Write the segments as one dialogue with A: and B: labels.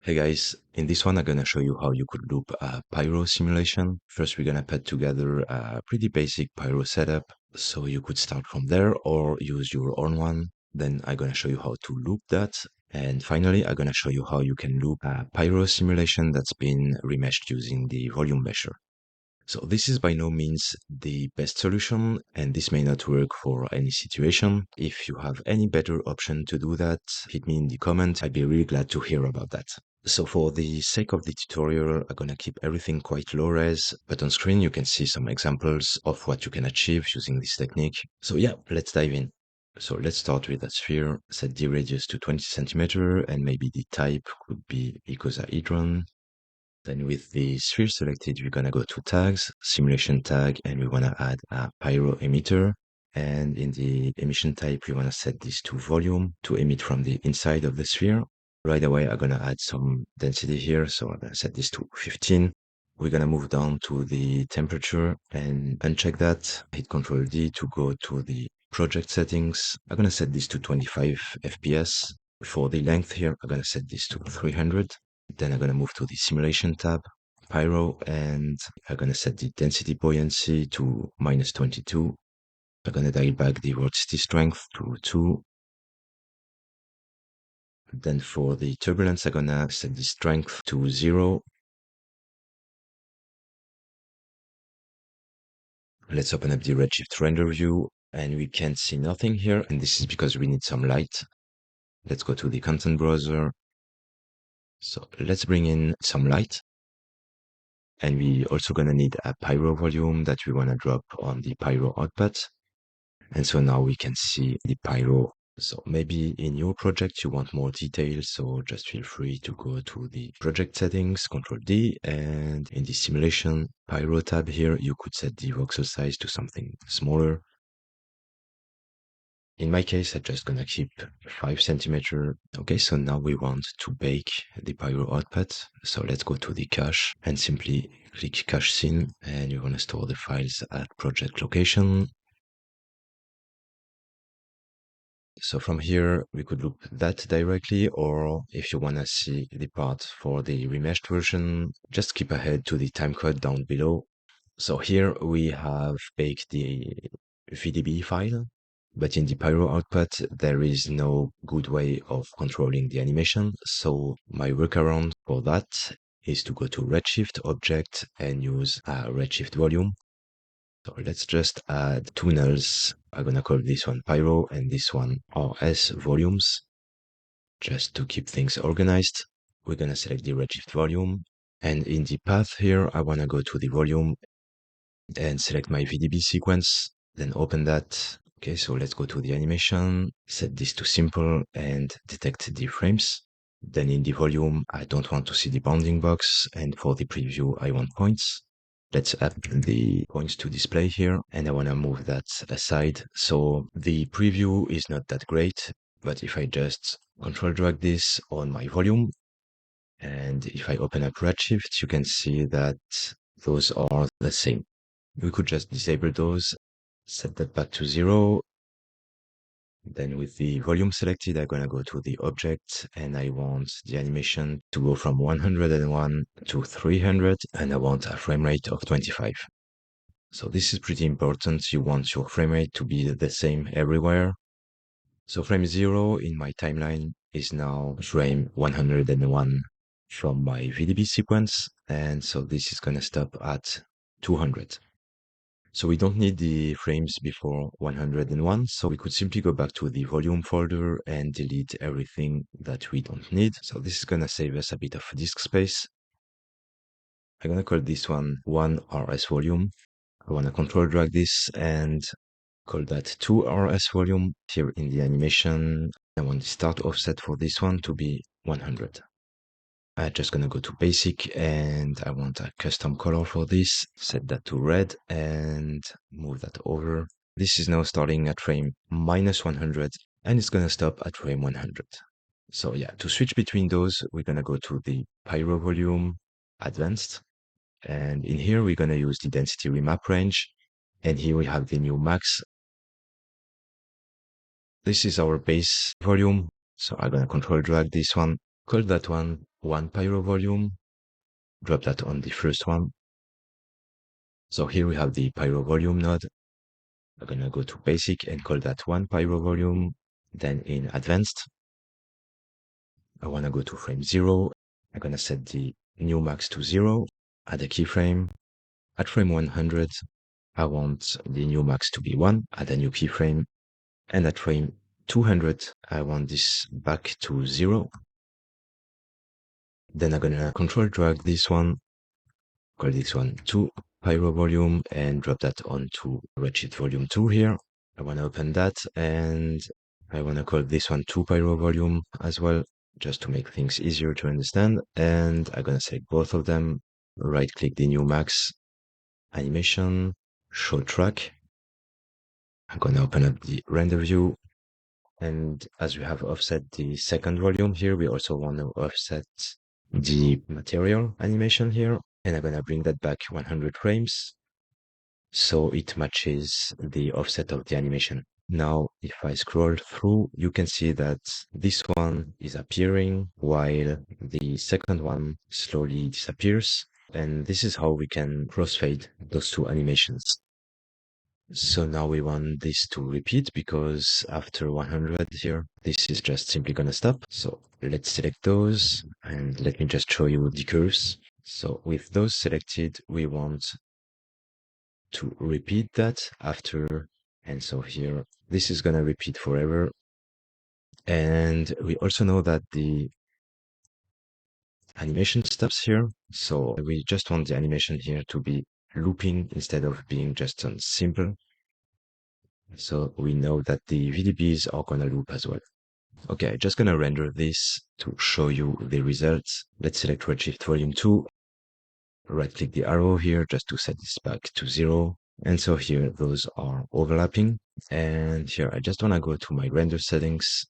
A: Hey guys, in this one I'm gonna show you how you could loop a pyro simulation. First we're gonna put together a pretty basic pyro setup, so you could start from there or use your own one. Then I'm gonna show you how to loop that. And finally I'm gonna show you how you can loop a pyro simulation that's been remeshed using the volume mesher. So this is by no means the best solution, and this may not work for any situation. If you have any better option to do that, hit me in the comments. I'd be really glad to hear about that. So for the sake of the tutorial, I'm gonna keep everything quite low res, but on screen you can see some examples of what you can achieve using this technique. So yeah, let's dive in. So let's start with a sphere, set the radius to 20 centimeter, and maybe the type could be icosahedron. Then with the sphere selected, we're gonna go to tags, simulation tag, and we wanna add a pyro emitter. And in the emission type, we wanna set this to volume to emit from the inside of the sphere. Right away, I'm gonna add some density here. So I'm gonna set this to 15. We're gonna move down to the temperature and uncheck that. Hit Ctrl D to go to the project settings. I'm gonna set this to 25 FPS. For the length here, I'm gonna set this to 300. Then I'm going to move to the simulation tab, pyro, and I'm going to set the density buoyancy to -22. I'm going to dial back the vorticity strength to 2. Then for the turbulence, I'm going to set the strength to 0. Let's open up the Redshift render view, and we can't see nothing here, and this is because we need some light. Let's go to the content browser. So let's bring in some light. And we also gonna need a pyro volume that we wanna drop on the pyro output. And so now we can see the pyro. So maybe in your project you want more details, so just feel free to go to the project settings, Ctrl D, and in the simulation pyro tab here, you could set the voxel size to something smaller. In my case, I'm just gonna keep 5 centimeter. Okay, so now we want to bake the pyro output. So let's go to the cache and simply click cache scene, and you wanna store the files at project location. So from here, we could loop that directly, or if you wanna see the part for the remeshed version, just skip ahead to the timecode down below. So here we have baked the VDB file, but in the pyro output, there is no good way of controlling the animation. So my workaround for that is to go to Redshift object and use a Redshift volume. So let's just add two nulls. I'm gonna call this one pyro and this one RS volumes. Just to keep things organized, we're gonna select the Redshift volume. And in the path here, I wanna go to the volume and select my VDB sequence, then open that. Okay, so let's go to the animation, set this to simple and detect the frames. Then in the volume, I don't want to see the bounding box, and for the preview, I want points. Let's add the points to display here, and I want to move that aside. So the preview is not that great, but if I just control drag this on my volume, and if I open up Redshift, you can see that those are the same. We could just disable those, set that back to 0. Then with the volume selected, I'm gonna go to the object and I want the animation to go from 101 to 300 and I want a frame rate of 25. So this is pretty important. You want your frame rate to be the same everywhere. So frame 0 in my timeline is now frame 101 from my VDB sequence. And so this is gonna stop at 200. So we don't need the frames before 101, so we could simply go back to the volume folder and delete everything that we don't need. So this is gonna save us a bit of disk space. I'm gonna call this one 1RS volume. I wanna control drag this and call that 2RS volume. Here in the animation, I want the start offset for this one to be 100. I'm just gonna go to basic and I want a custom color for this. Set that to red and move that over. This is now starting at frame -100 and it's gonna stop at frame 100. So yeah, to switch between those, we're gonna go to the pyro volume, advanced. And in here, we're gonna use the density remap range. And here we have the new max. This is our base volume. So I'm gonna control drag this one, call that one one pyro volume, drop that on the first one. So here we have the pyro volume node. I'm gonna go to basic and call that one pyro volume. Then in advanced, I wanna go to frame 0. I'm gonna set the new max to 0, add a keyframe. At frame 100, I want the new max to be 1, add a new keyframe. And at frame 200, I want this back to 0. Then I'm gonna control drag this one, call this one 2 pyro volume, and drop that onto Redshift volume 2 here. I wanna open that, and I wanna call this one 2 pyro volume as well, just to make things easier to understand. And I'm gonna select both of them, right click the new max, animation, show track. I'm gonna open up the render view. And as we have offset the second volume here, we also want to offset the material animation here. And I'm gonna bring that back 100 frames so it matches the offset of the animation. Now, if I scroll through, you can see that this one is appearing while the second one slowly disappears. And this is how we can crossfade those two animations. So now we want this to repeat because after 100 here, this is just simply gonna stop. So let's select those and let me just show you the curves. So with those selected, we want to repeat that after. And so here, this is gonna repeat forever. And we also know that the animation stops here. So we just want the animation here to be looping instead of being just on simple. So we know that the VDBs are gonna loop as well. Okay, just gonna render this to show you the results. Let's select Redshift Volume 2, right click the arrow here just to set this back to 0. And so here, those are overlapping. And here, I just wanna go to my render settings.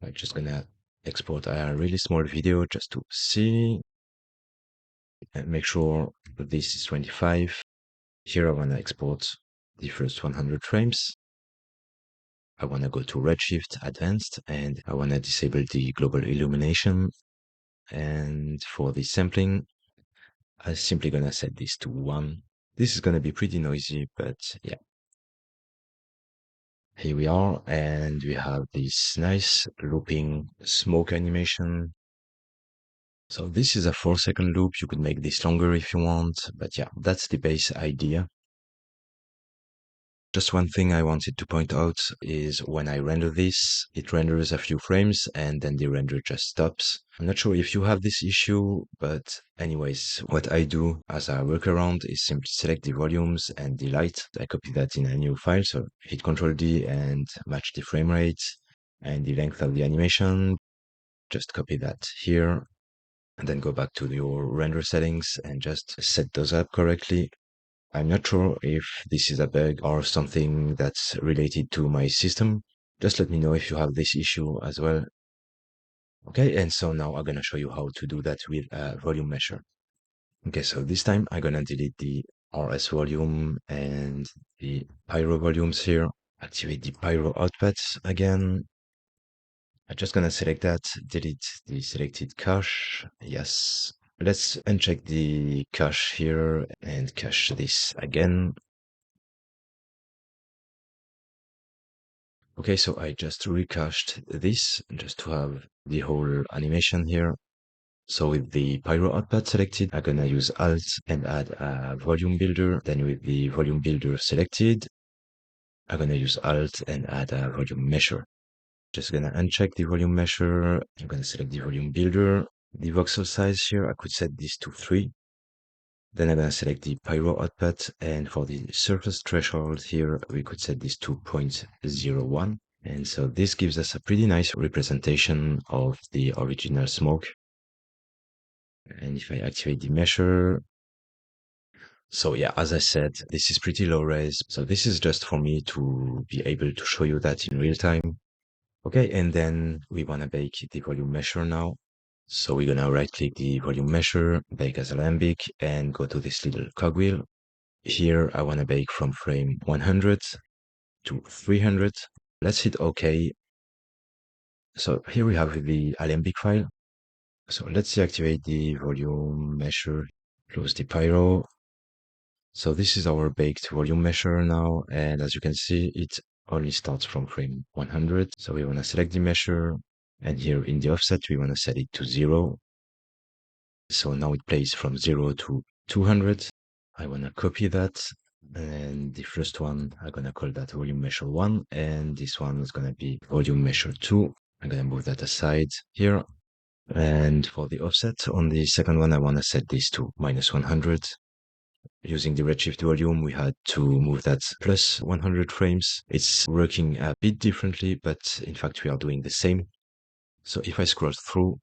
A: I'm just gonna export a really small video just to see and make sure that this is 25. Here, I wanna export the first 100 frames. I want to go to Redshift Advanced and I want to disable the global illumination. And for the sampling, I'm simply going to set this to 1. This is going to be pretty noisy, but yeah. Here we are, and we have this nice looping smoke animation. So this is a 4-second loop. You could make this longer if you want, but yeah, that's the base idea. Just one thing I wanted to point out is when I render this, it renders a few frames and then the render just stops. I'm not sure if you have this issue, but anyways, what I do as a workaround is simply select the volumes and the light. I copy that in a new file, so hit Ctrl D and match the frame rate and the length of the animation. Just copy that here and then go back to your render settings and just set those up correctly. I'm not sure if this is a bug or something that's related to my system. Just let me know if you have this issue as well. Okay, and so now I'm gonna show you how to do that with a volume measure. Okay, so this time I'm gonna delete the RS volume and the pyro volumes here. Activate the pyro outputs again. I'm just gonna select that, delete the selected cache. Yes. Let's uncheck the cache here and cache this again. Okay, so I just recached this just to have the whole animation here. So with the pyro output selected, I'm gonna use Alt and add a volume builder. Then with the volume builder selected, I'm gonna use Alt and add a volume measure. Just gonna uncheck the volume measure. I'm gonna select the volume builder. The voxel size here, I could set this to 3. Then I'm gonna select the pyro output, and for the surface threshold here, we could set this to 0.01. And so this gives us a pretty nice representation of the original smoke. And if I activate the measure, so yeah, as I said, this is pretty low res. So this is just for me to be able to show you that in real time. Okay, and then we wanna bake the volume measure now. So we're gonna right click the volume measure, bake as alembic, and go to this little cogwheel. Here, I want to bake from frame 100 to 300. Let's hit OK. So here we have the Alembic file. So let's deactivate the volume measure, close the pyro. So this is our baked volume measure now, and as you can see, it only starts from frame 100. So we want to select the measure, and here in the offset, we want to set it to 0. So now it plays from 0 to 200. I want to copy that, and the first one, I'm going to call that volume measure 1, and this one is going to be volume measure 2. I'm going to move that aside here. And for the offset on the second one, I want to set this to -100. Using the redshift volume, we had to move that plus 100 frames. It's working a bit differently, but in fact, we are doing the same. So if I scroll through,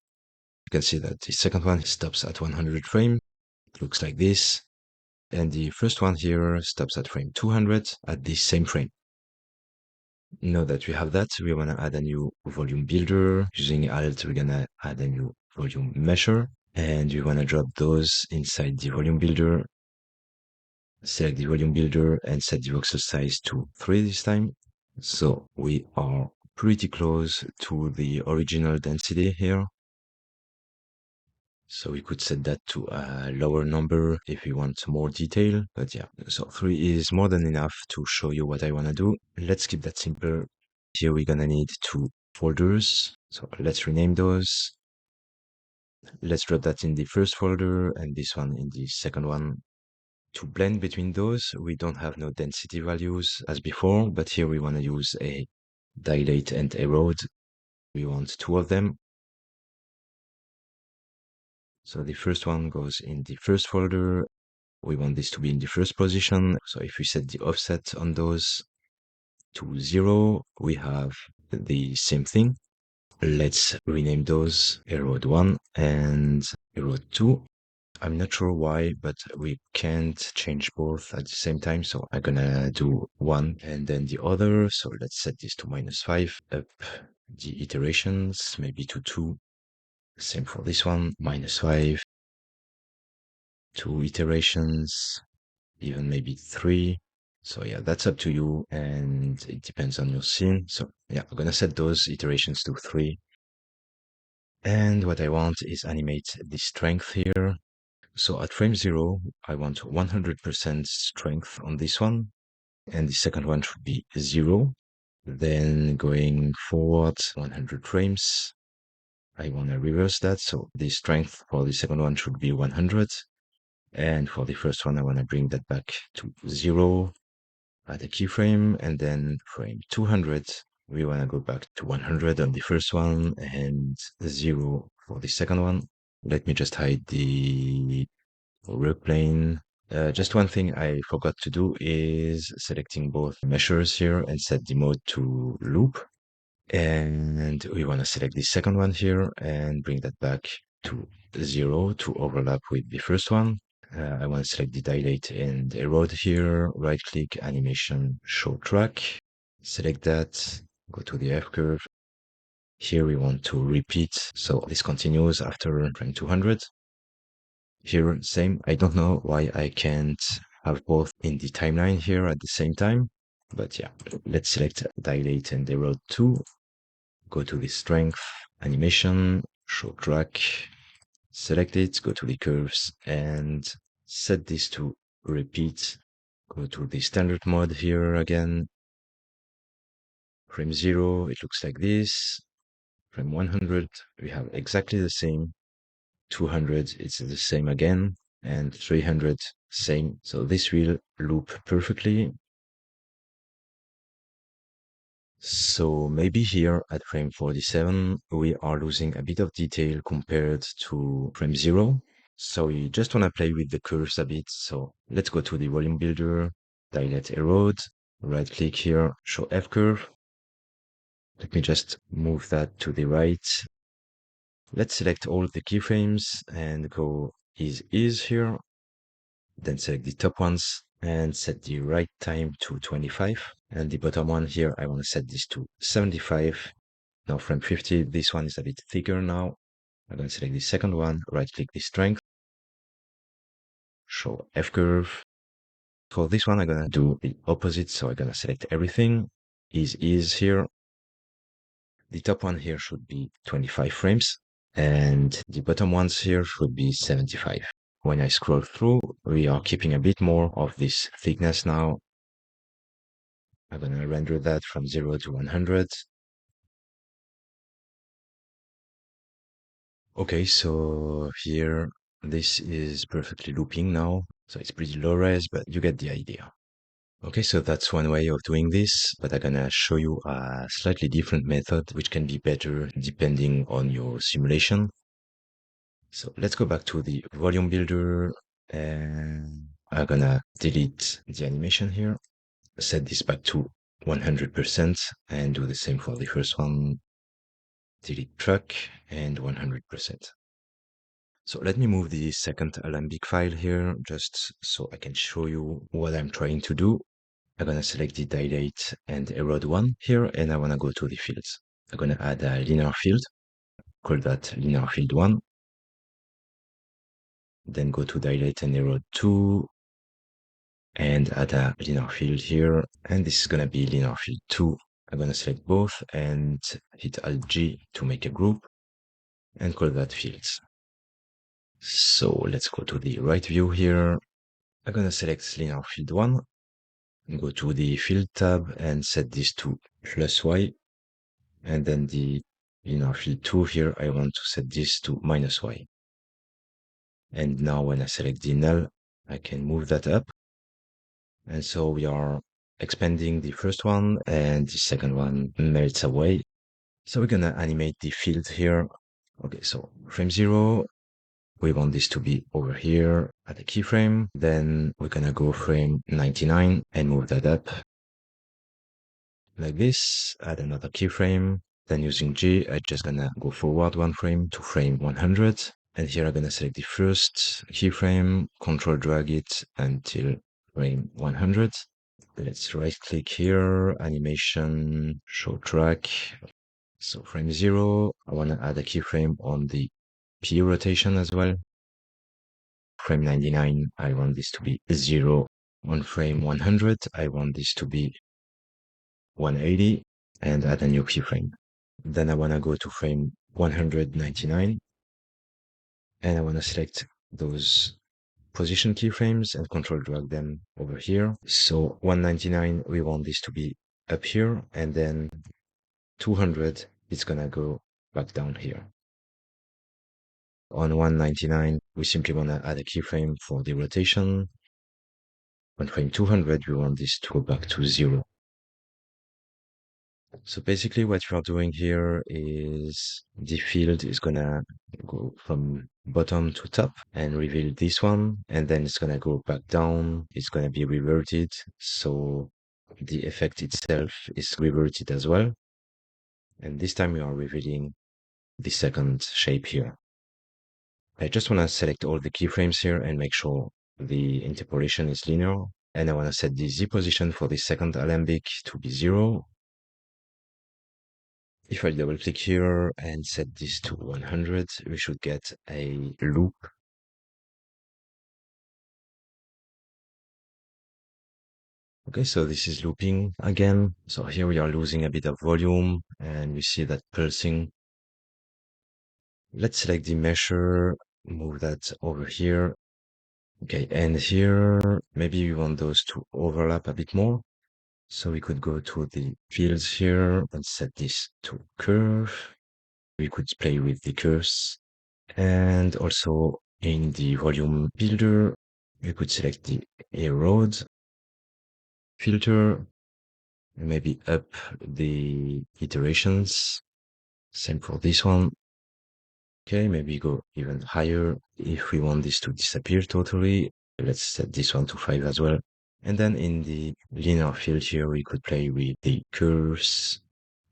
A: you can see that the second one stops at 100 frame. It looks like this. And the first one here stops at frame 200 at this same frame. Now that we have that, we want to add a new volume builder. Using Alt, we're going to add a new volume measure. And we want to drop those inside the volume builder. Select the volume builder and set the voxel size to 3 this time. So we are pretty close to the original density here. So we could set that to a lower number if we want more detail, but yeah, so 3 is more than enough to show you what I want to do. Let's keep that simple. Here we're gonna need 2 folders. So let's rename those. Let's drop that in the first folder and this one in the second one. To blend between those, we don't have no density values as before, but here we want to use a dilate and erode. We want 2 of them. So the first one goes in the first folder. We want this to be in the first position. So if we set the offset on those to 0, we have the same thing. Let's rename those erode 1 and erode 2. I'm not sure why, but we can't change both at the same time. So I'm gonna do one and then the other. So let's set this to -5, up the iterations, maybe to 2. Same for this one, -5, 2 iterations, even maybe 3. So yeah, that's up to you and it depends on your scene. So yeah, I'm gonna set those iterations to 3. And what I want is animate the strength here. So at frame 0, I want 100% strength on this one. And the second one should be 0. Then going forward 100 frames, I want to reverse that. So the strength for the second one should be 100. And for the first one, I want to bring that back to 0 at a keyframe. And then frame 200, we want to go back to 100 on the first one and 0 for the second one. Let me just hide the work plane. Just one thing I forgot to do is selecting both measures here and set the mode to loop. And we want to select the second one here and bring that back to 0 to overlap with the first one. I want to select the dilate and erode here, right click, animation, show track. Select that, go to the F curve. Here we want to repeat. So this continues after frame 200. Here, same. I don't know why I can't have both in the timeline here at the same time. But yeah, let's select dilate and erode 2. Go to the strength, animation, show track, select it, go to the curves and set this to repeat. Go to the standard mode here again. Frame 0, it looks like this. Frame 100, we have exactly the same. 200, it's the same again. And 300, same. So this will loop perfectly. So maybe here at frame 47, we are losing a bit of detail compared to frame 0. So we just want to play with the curves a bit. So let's go to the volume builder, dilate erode, right click here, show F curve. Let me just move that to the right. Let's select all the keyframes and go is here. Then select the top ones and set the right time to 25. And the bottom one here, I want to set this to 75. Now frame 50, this one is a bit thicker now. I'm going to select the second one, right click the strength, show F curve. For this one, I'm going to do the opposite. So I'm going to select everything, is here. The top one here should be 25 frames. and the bottom ones here should be 75. When I scroll through, we are keeping a bit more of this thickness now. I'm gonna render that from 0 to 100. Okay, so here, this is perfectly looping now. So it's pretty low res, but you get the idea. Okay, so that's one way of doing this, but I'm gonna show you a slightly different method, which can be better depending on your simulation. So let's go back to the volume builder, and I'm gonna delete the animation here, set this back to 100%, and do the same for the first one, delete truck, and 100%. So let me move the second Alembic file here, just so I can show you what I'm trying to do. I'm gonna select the dilate and erode one here, and I wanna go to the fields. I'm gonna add a linear field, call that linear field 1, then go to dilate and erode 2, and add a linear field here, and this is gonna be linear field 2. I'm gonna select both and hit Alt G to make a group, and call that fields. So let's go to the right view here. I'm gonna select linear field 1, go to the field tab and set this to +y, and then the linear field 2 here, I want to set this to -y. And now when I select the null, I can move that up. And so we are expanding the first one and the second one melts away. So we're gonna animate the field here. Okay, so frame 0, we want this to be over here at the keyframe. Then we're gonna go frame 99 and move that up like this, add another keyframe. Then using G, I'm just gonna go forward one frame to frame 100. And here I'm gonna select the first keyframe, control drag it until frame 100. Let's right click here, animation, show track. So frame 0, I wanna add a keyframe on the P rotation as well. Frame 99, I want this to be 0. On frame 100, I want this to be 180, and add a new keyframe. Then I want to go to frame 199, and I want to select those position keyframes and control drag them over here. So 199, we want this to be up here, and then 200, it's gonna go back down here. On 199, we simply want to add a keyframe for the rotation. On frame 200, we want this to go back to 0. So basically what you're doing here is the field is gonna go from bottom to top and reveal this one, and then it's gonna go back down, it's gonna be reverted, so the effect itself is reverted as well. And this time we are revealing the second shape here. I just wanna select all the keyframes here and make sure the interpolation is linear. And I wanna set the Z position for the second alembic to be 0. If I double click here and set this to 100, we should get a loop. Okay, so this is looping again. So here we are losing a bit of volume and we see that pulsing. Let's select the measure, move that over here. Okay, and here, maybe we want those to overlap a bit more. So we could go to the fields here and set this to curve. We could play with the curves. And also in the volume builder, we could select the erode filter, and maybe up the iterations. Same for this one. Okay, maybe go even higher if we want this to disappear totally. Let's set this one to 5 as well. And then in the linear field here, we could play with the curves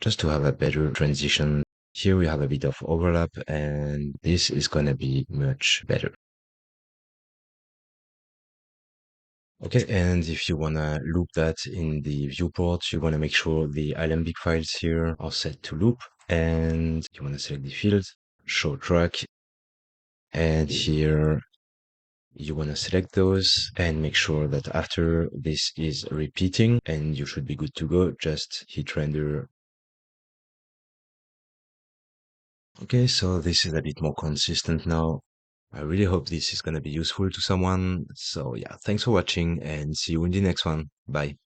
A: just to have a better transition. Here we have a bit of overlap, and this is gonna be much better. Okay, and if you wanna loop that in the viewport, you wanna make sure the Alembic files here are set to loop, and you wanna select the field, show track, and here you wanna select those and make sure that after this is repeating, and you should be good to go, just hit render. Okay, so this is a bit more consistent now. I really hope this is going to be useful to someone. So yeah, thanks for watching and see you in the next one. Bye.